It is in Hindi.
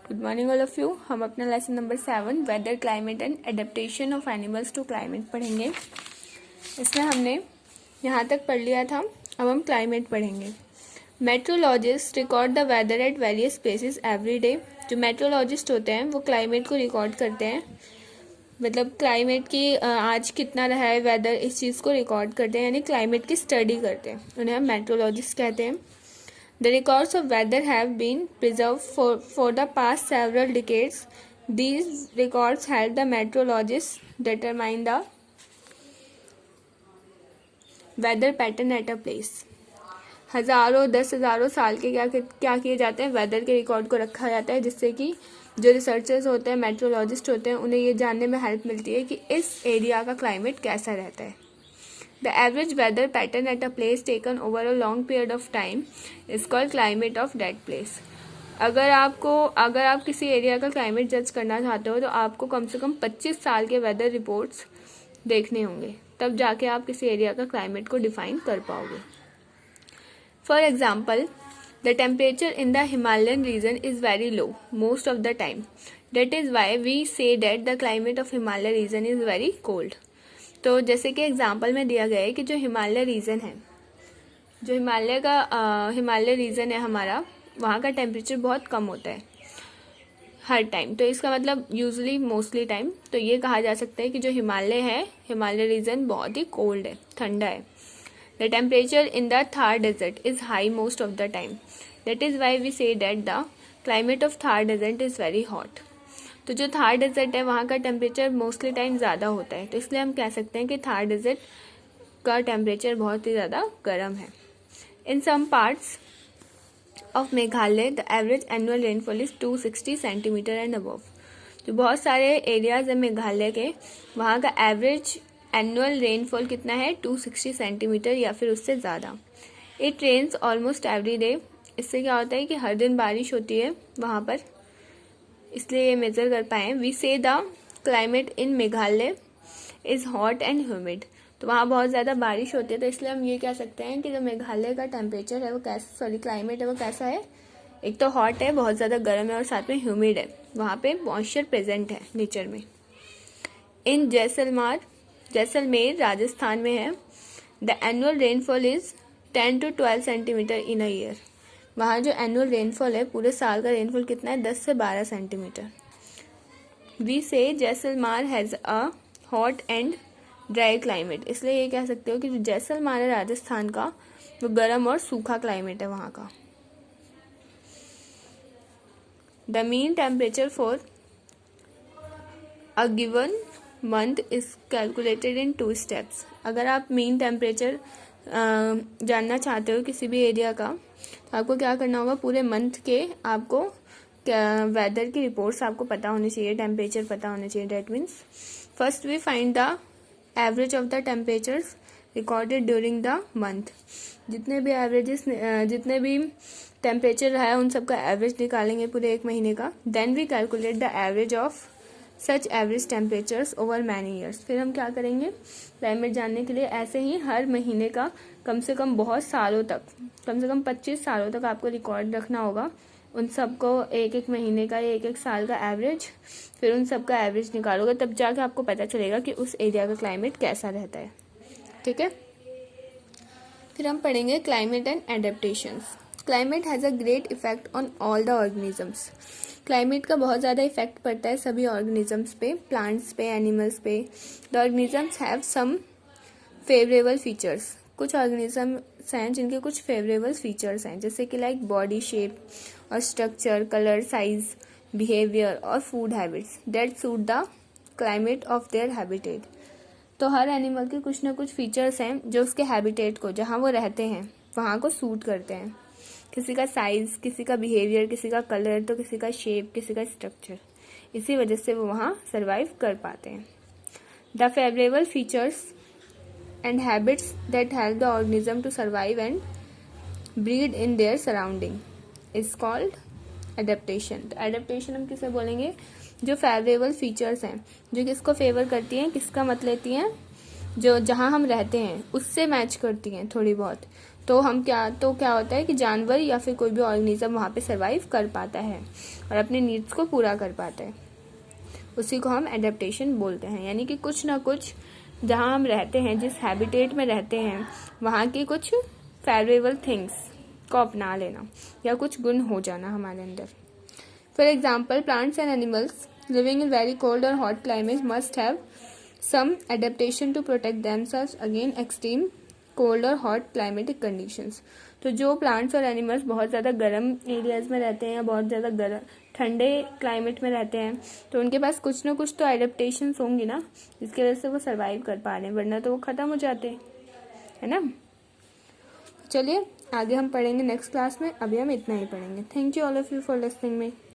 Good morning all of you. हम अपना lesson number 7 weather climate and adaptation of animals to climate पढ़ेंगे। इसमें हमने यहाँ तक पढ़ लिया था, अब हम क्लाइमेट पढ़ेंगे। Meteorologist record the weather at various places every day. जो मेट्रोलॉजिस्ट होते हैं वो क्लाइमेट को रिकॉर्ड करते हैं, मतलब क्लाइमेट की आज कितना रहा है वेदर, इस चीज़ को रिकॉर्ड करते हैं, यानी क्लाइमेट की स्टडी करते हैं, उन्हें हम मेट्रोलॉजिस्ट कहते हैं। The records of weather have been preserved for the past several decades. These records help the meteorologists determine the weather pattern at a place. हज़ारों 10,000 साल के क्या किए जाते हैं, वेदर के रिकॉर्ड को रखा जाता है, जिससे कि जो रिसर्चर्स होते हैं, मेट्रोलॉजिस्ट होते हैं, उन्हें ये जानने में हेल्प मिलती है कि इस एरिया का क्लाइमेट कैसा रहता है। The average weather pattern at a place taken over a long period of time is called climate of that place. अगर आप किसी एरिया का क्लाइमेट जज करना चाहते हो तो आपको कम से कम 25 साल के वेदर रिपोर्ट्स देखने होंगे, तब जाके आप किसी एरिया का क्लाइमेट को डिफाइन कर पाओगे। For example, the temperature in the Himalayan region is very low most of the time. That is why we say that the climate of Himalaya region is very cold. तो जैसे कि एग्जाम्पल में दिया गया है कि जो हिमालय रीजन है, जो हिमालय रीजन है हमारा, वहाँ का टेम्परेचर बहुत कम होता है हर टाइम। तो इसका मतलब यूजुअली मोस्टली टाइम तो ये कहा जा सकता है कि जो हिमालय है, हिमालय रीजन बहुत ही कोल्ड है, ठंडा है। The temperature in the Thar desert is high most of the time. That is why we say that the climate of Thar desert is very hot. तो जो थार डेजर्ट है वहाँ का टेम्परेचर मोस्टली टाइम ज़्यादा होता है, तो इसलिए हम कह सकते हैं कि थार डेजर्ट का टेम्परेचर बहुत ही ज़्यादा गर्म है। In some parts of Meghalaya the average annual rainfall is 260 centimetre and above. जो बहुत सारे एरियाज है मेघालय के, वहाँ का एवरेज एनुअल रेनफॉल कितना है, 260 सेंटीमीटर या फिर उससे ज़्यादा. It rains almost every day. इससे क्या होता है कि हर दिन बारिश होती है वहाँ पर, इसलिए ये मेजर कर पाए. वी से the climate in Meghalaya is hot and humid. तो वहाँ बहुत ज़्यादा बारिश होती है, तो इसलिए हम ये कह सकते हैं कि जो मेघालय का टेम्परेचर है वो क्लाइमेट है वो कैसा है, एक तो हॉट है, बहुत ज़्यादा गर्म है, और साथ में ह्यूमिड है, वहाँ पे मॉइस्चर प्रेजेंट है नेचर में. इन जैसलमेर राजस्थान में है, the annual rainfall is 10 to 12 centimetre in a year. वहाँ जो एनुअल रेनफॉल है, पूरे साल का रेनफॉल कितना है, 10 से 12 सेंटीमीटर. वी से Jaisalmer has a hot and dry climate. इसलिए ये कह सकते हो कि जो जैसलमेर है राजस्थान का, वो गर्म और सूखा क्लाइमेट है वहाँ का. The mean temperature for a given month is calculated in 2 steps. अगर आप मीन टेम्परेचर जानना चाहते हो किसी भी एरिया का, तो आपको क्या करना होगा, पूरे मंथ के आपको वेदर की रिपोर्ट्स आपको पता होनी चाहिए, टेम्परेचर पता होने चाहिए. That means first we find the average of the temperatures recorded during the month. जितने भी टेम्परेचर रहा है उन सबका एवरेज निकालेंगे पूरे एक महीने का. Then we calculate the average of such average temperatures over many years. फिर हम क्या करेंगे, क्लाइमेट जानने के लिए ऐसे ही हर महीने का कम से कम बहुत सालों तक, कम से कम 25 सालों तक आपको रिकॉर्ड रखना होगा. उन सबको एक महीने का या एक साल का एवरेज, फिर उन सब का एवरेज निकालोगे, तब जाके आपको पता चलेगा कि उस एरिया का क्लाइमेट कैसा रहता है. ठीक है, फिर हम पढ़ेंगे climate and adaptations. Climate has a great effect on all the organisms. Climate का बहुत ज़्यादा इफेक्ट पड़ता है सभी ऑर्गेनिजम्स पे, प्लांट्स पे, एनिमल्स पे. The organisms have some favourable features. कुछ ऑर्गेनिजम्स हैं जिनके कुछ फेवरेबल फीचर्स हैं, जैसे कि लाइक बॉडी शेप और स्ट्रक्चर, कलर, साइज, बिहेवियर और food habits that suit the climate of their habitat. तो हर एनिमल के कुछ ना कुछ फीचर्स हैं जो उसके हैबिटेट को, जहाँ वो रहते हैं, वहाँ को सूट करते हैं. किसी का साइज, किसी का बिहेवियर, किसी का कलर, तो किसी का शेप, किसी का स्ट्रक्चर. इसी वजह से वो वहाँ सर्वाइव कर पाते हैं. The favourable features and habits that help the organism to survive and breed in their surrounding is called adaptation. तो एडेप्टेशन हम किसे बोलेंगे, जो फेवरेबल फीचर्स हैं, जो किसको फेवर करती हैं, किसका मत लेती हैं, जो जहाँ हम रहते हैं उससे मैच करती हैं थोड़ी बहुत, तो क्या होता है कि जानवर या फिर कोई भी ऑर्गेनिज्म वहाँ पे सर्वाइव कर पाता है और अपने नीड्स को पूरा कर पाता है। उसी को हम एडेप्टेशन बोलते हैं, यानी कि कुछ ना कुछ जहाँ हम रहते हैं, जिस हैबिटेट में रहते हैं, वहाँ की कुछ फेवरेबल थिंग्स को अपना लेना या कुछ गुण हो जाना हमारे अंदर। For example, plants and animals living in very cold और hot climate must have some adaptation to protect themselves against extreme cold और hot climatic conditions। तो जो प्लांट्स और एनिमल्स बहुत ज़्यादा गर्म एरियाज में रहते हैं या बहुत ज़्यादा गर्म ठंडे क्लाइमेट में रहते हैं, तो उनके पास कुछ ना कुछ तो एडेप्टेशंस होंगी ना, जिसकी वजह से वो सर्वाइव कर पा रहे हैं, वरना तो वो ख़त्म हो जाते, है ना। चलिए आगे हम पढ़ेंगे नेक्स्ट क्लास में, अभी हम इतना ही पढ़ेंगे। Thank you all of you for listening me.